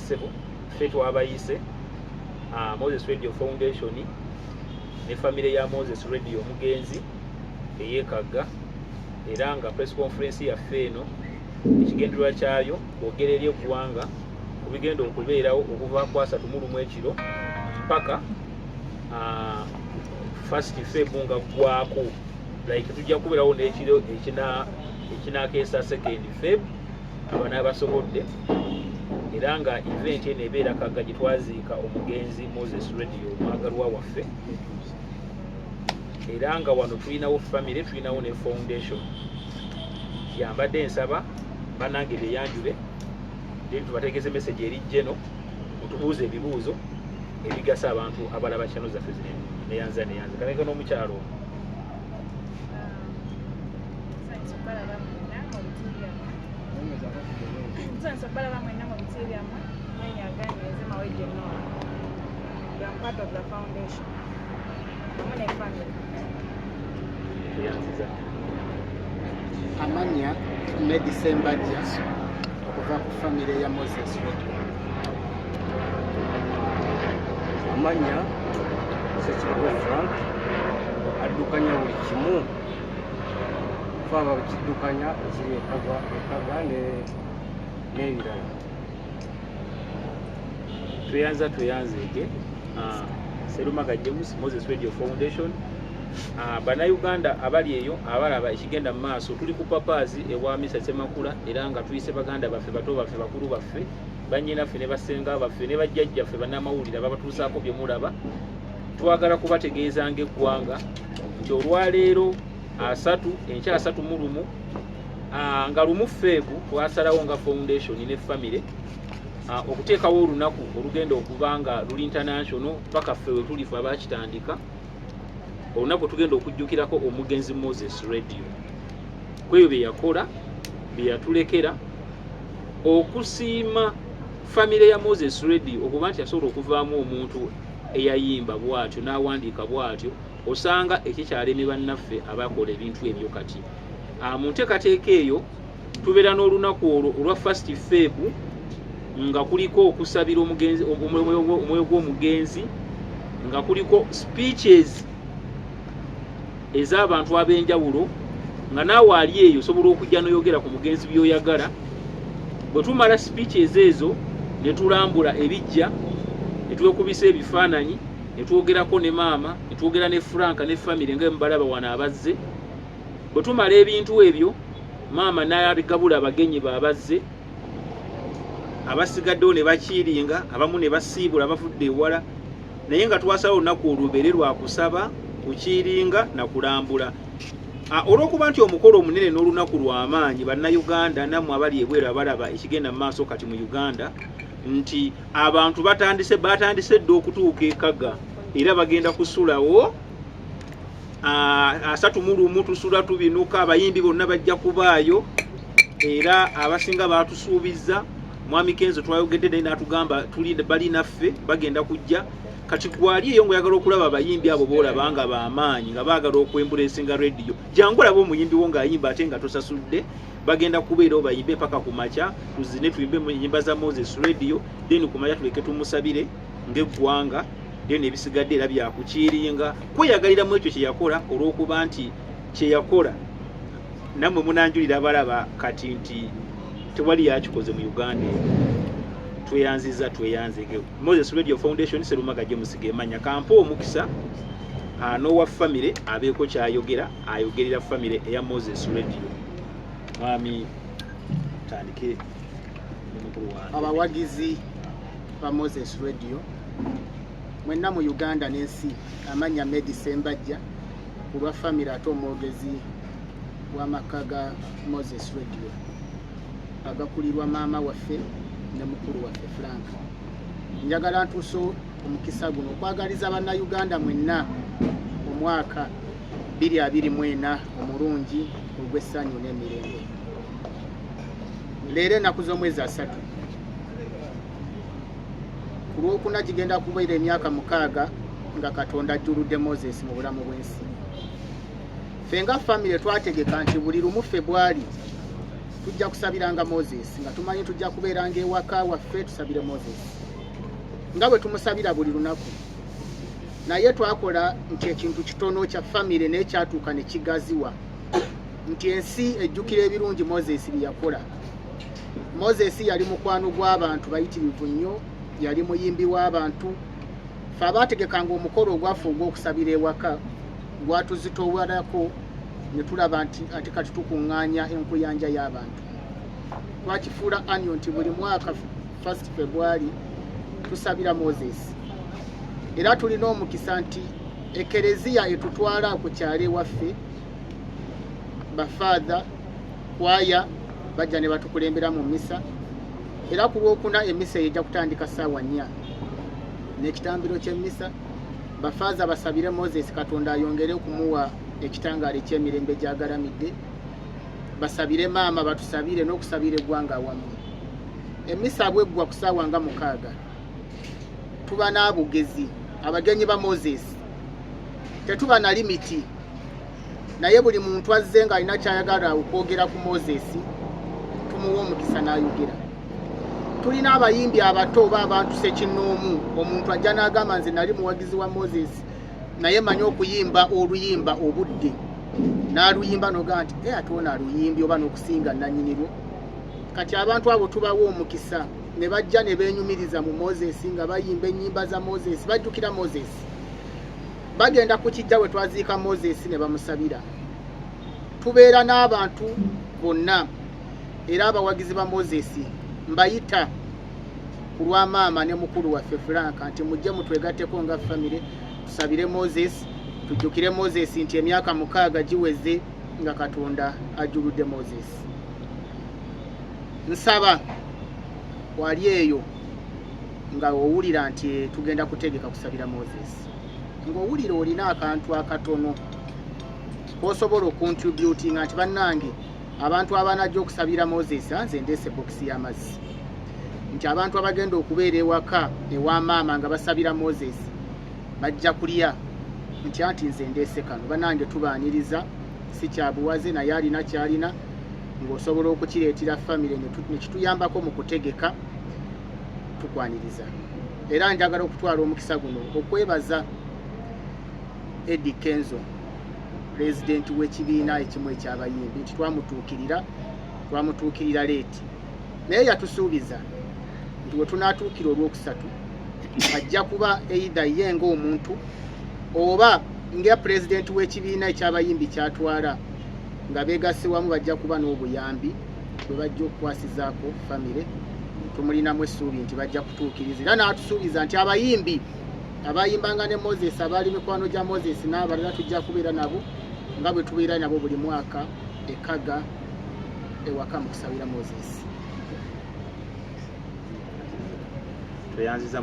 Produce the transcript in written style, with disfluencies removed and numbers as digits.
Sebo ffe Tubayise Moses Radio Foundation ne family ya Moses Radio Mugenzi eye Kaga era nga press conference yaffe eno ekigendererwa kyayo bogererye eggwanga kubigenda okubeerawo okuva ku 3 ekiro mpaka first February nga gwako like tujja kubeerawo n'ekiro ekinakeesa 2nd February abana basobodde era nga event eno ebeera Kaga gitwaziika omugenzi Moses Radio mwagalwa waffe era nga wano tulinawo family tulinawo ne foundation yambadde ensaba banange beyanjule then tubategeeze message eri jeno mutubuuze ebibuuzo ebigasa abantu abalaba channel zaffe zino neyanza kaneka n'omukyalo I'm part of the foundation. I'm a family. Amanya Medicember just Okuva ku family ya Moses Radio. Amanya Sekirwa Frank adukanya buli kimu faba kidukanya kiri Kaga n'ebirala tweyanzeke Serumaga James Moses Radio Foundation Bannayuganda abali eyo abalaba ekigenda mu maaso tuli ku papazi ewa Misa Semakula era nga tuyise baganda baffe bato baffe bakulu baffe banyina ffe ne basenga baffe ne bajjajja ffe bannamawulire ababatuusaako bye mulaba twagala kubategeeza ng'eggwanga nti olwaleero 3 enkya 3 mu lumu nga lumu Febu twasalawo nga foundation ne family okuteekawo olunaku olugenda okubanga luli international paka ffe we tulifa bakitandika olunaku tugenda okujjukirako omugenzi Moses Radio kweyo bye yakola bye yatulekera okusiima family ya Moses Radio okuba nti yasobola okuvaamu omuntu eyayimba bwatyo n'awandiika bwatyo osanga ekikyalemye bannaffe abakola ebintu ebyo kati mu nteekateeka eyo tubeera n'olunaku olwo olwa 1st February nga kuliko okusabira omugenzi omwoyo gw'omugenzi nga kuliko speeches ez'abantu ab'enjawulo nga naawe ali eyo osobola okujja n'oyogera ku mugenzi by'oyagala bwe tumala speeches ezo ne tulambula ebijja ne twekubisa ebifaananyi ne twogerako ne maama ne twogera ne Frank ne family nga mubalaba wano abazze bwe tumala ebintu ebyo maama n'ayagabula abagenyi baabazze abasigaddewo ne bakiiringa abamu ne basiibula bavudde ewala naye nga twasala olunaku olubeere lwa kusaba kukiiringa na kulambula olw'okuba nti omukolo omunene n'olunaku lw'amaanyi bannayuganda nammwe abali ebweru abalaba ekigenda mu maaso kati mu Uganda nti abantu batandise dde okutuuka e Kaga era bagenda kusulawo 3 mu lumu tusula tubinuka abayimbi bonna bajja kubaayo era abasinga batusuubiza mwami Kenzo twayogedde naye n'atugamba tuli bali naffe bagenda kujja kati gwali eyo ng'oyagala okulaba abayimbi abo boolaba nga b'amaanyi nga baagala okwembula ensinga radio jangu olaba omuyimbi wo ng'ayimba ate nga tosasudde bagenda kubeerawo bayimbe paka ku makya tuzine tuyimbe mu nnyimba za Moses Radio then ku makya tuleke tumusabire ng'eggwanga then ebisigadde era byakukiiringa kweyagaliramu ekyo kye yakola olw'okuba nti kye yakola nammwe munanjulira abalaba kati nti tewali yakikoze mu Uganda tweyanzege Moses Radio Foundation Serumaga James Gemanya kampo omukisa n'owa family abeeko kyayogera ayogerera family eya Moses Radio mwami tandike abawagizi ba Moses Radio mwenna mu Uganda n'ensi amanya Medicember ajja kulwa family ate omwogezi w'amakaga Moses Radio agakulirwa maama waffe ne mukulu waffe Frank njagala ntuuso omukisa guno okwagaliza bannayuganda mwenna omwaka 2024 omulungi ogw'essanyu n'emirembe leero ennaku z'omwezi 3 ku lwokuna gigenda kubeera emyaka 6 nga Katonda ajjuludde Moses mu bulamu bw'ensi ffe nga family twategeka nti buli lumu February tujja kusabiranga Moses nga tumanyi tujja kubeeranga ewaka waffe tusabire Moses nga bwe tumusabira buli lunaku naye twakola nti ekintu kitono kya famire n'ekyatuuka ne kigaziwa nti ensi ejjukira ebirungi Moses bye yakola. Moses yali mukwano gw'abantu bayitirivu nnyo, yali muyimbi w'abantu. Ffe abaategekanga omukolo ogwafe ogw'okusabira ewaka gwatuzitowerako ne tulaba nti ate kati tukuŋŋaanya enkuyanja y'abantu. Twakifuula anyo nti buli mwaka 1 February tusabira Moses. Era tulina omukisa nti ekereziya etutwala ku kyalo ewaffe bafaadha kwaya bajja ne batukulembera mu misa. Era ku lwokuna emisa ejja kutandika ssaawa 4 n'ekitambiro ky'emmisa. Bafaaza basabire Moses Katonda ayongere okumuwa ekitangaala eky'emirembe gy'agalamidde. Basabire maama batusabire n'okusabira eggwanga awamu. Emmisa bweggwa ku ssaawa nga 6 tuba n'abugezi abagenyi ba Moses. Tetuba na limiti naye buli muntu azze nga alina kyayagala okwogera ku Moses tumuwa omukisa n'ayogera. Tulina abayimbi abato oba abantu sekinnoomu, omuntu ajja n'agamba nze nali muwagizi wa Moses naye manyi okuyimba oluyimba obudde n'aluyimba n'ogamba nti ate ono aluyimbi oba n'okusinga nannyinirwo. Kati abantu abo tubawa omukisa ne bajja ne beenyumiriza mu Moses nga bayimba ennyimba za Moses, bajjukira Moses. Bagenda ku kijja we twaziika Moses ne bamusabira. Tubeera n'abantu bonna era abawagizi ba Moses mbayita ku lwa maama ne mukulu waffe Frank nti mujje mutwegatteko nga famire tusabire Moses, tujjukire Moses nti emyaka 6 giweze nga Katonda ajjuludde Moses. Nsaba wali eyo nga owulira nti tugenda kutegeka kusabira Moses, ng'owulira olina akantu akatono k'osobola okuntributinga nti bannange abantu abanajja okusabira Moses nze ndeese bokisi y'amazzi, nti abantu abagenda okubeera ewaka ewa maama nga basabira Moses bajja kulya, nti anti nze ndeese kano. Bannange tubaaniriza, si kyabuwaze naye alina kyalina ng'osobola okukireetera famire ne kituyambako mu kutegeka tukwaniriza. Era njagala okutwala omukisa guno okwebaza Eddie Kenzo, pulezidenti w'ekibiina ekimu ekyabayimbi, nti twamutuukirira leeti naye yatusuubiza nti we tunaatuukira olwokusatu ajja kuba eida ye ng'omuntu oba nga pulezidenti w'ekibiina ekyabayimbi kyatwala nga beegasse wamu bajja kuba n'obuyambi bwe bajja okukwasizaako famire. Tumulinamu essuubi nti bajja kutuukiriza era n'atusuubiza nti abayimbi abayimbanga ne Moses abaali mikwano gya Moses n'abalala tujja kubeera nabo nga bwe tubeera nabo buli mwaka Kaga ewaka mu kusabira Moses. Tweyanziza